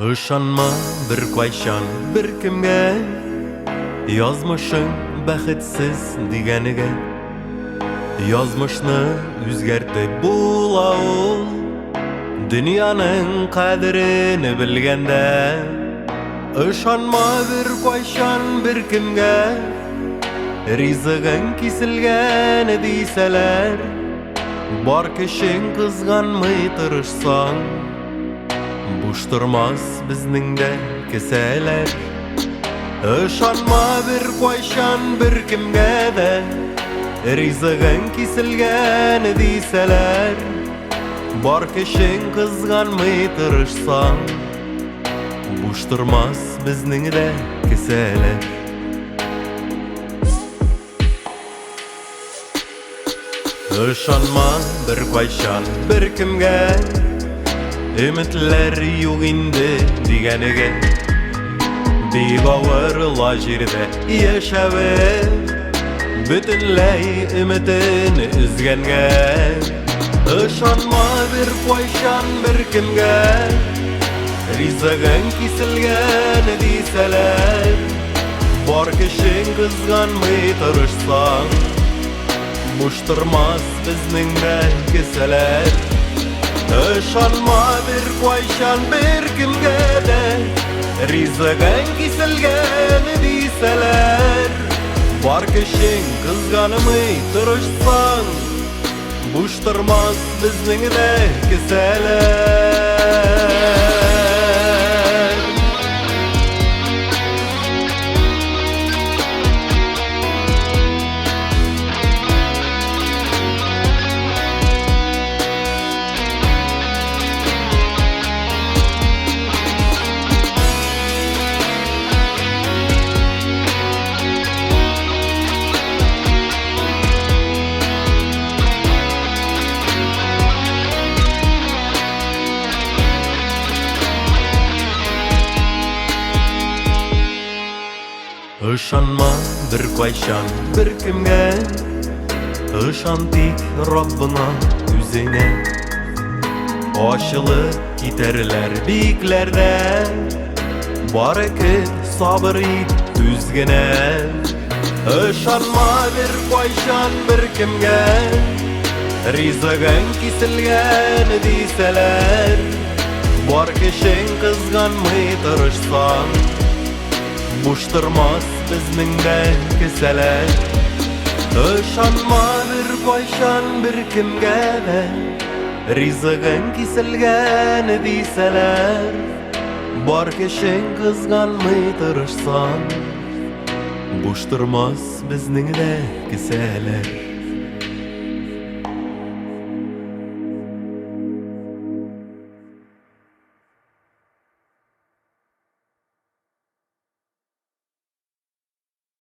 Işanma bir koyşan bir kimge, yazmışın bəxitsiz digenige. Yazmışını üzgertip bula ol, dünyanın qadirini bilgende. Işanma bir koyşan bir kimge, rizigin kesilgen diseler. Bar kişin kızganmay tırışsan, boş durmaz bizning de keseler. Işanma bir koyşan bir kimge de, rizigin kesilgen diseler. Bar kişin kızganmay tırışsan, boş durmaz bizning de keseler. Işanma bir koyşan bir kimge, ümitler yok indi digenige. Bigavırla jirde yaşaver, bütünley ümitini üzgenge. Işanma bir koyşan bir kimge, rizigin kesilgen diseler. Bar kişin kızganmay tırışsan, boş durmaz bizning de keseler. Işanma bir koyşan bir kimge de, rizigin kesilgen diseler. Bar kişin kızganmay tırışsan, boş durmaz bizning de keseler. Işanma bir koyşan bir kimge, ışantik Rabbına üzene. Aşılıp giderler biklerde, bareket sabır it düzgene. Işanma bir koyşan bir kimge, rizigin kesilgen diseler. Bar kişin kızganmay tırışsan, boş durmaz bizning de keseler. Işanma bir koyşan bir kimge de, rizigin kesilgen diseler. Bar kişin kızganmay tırışsan, boş durmaz bizning de keseler.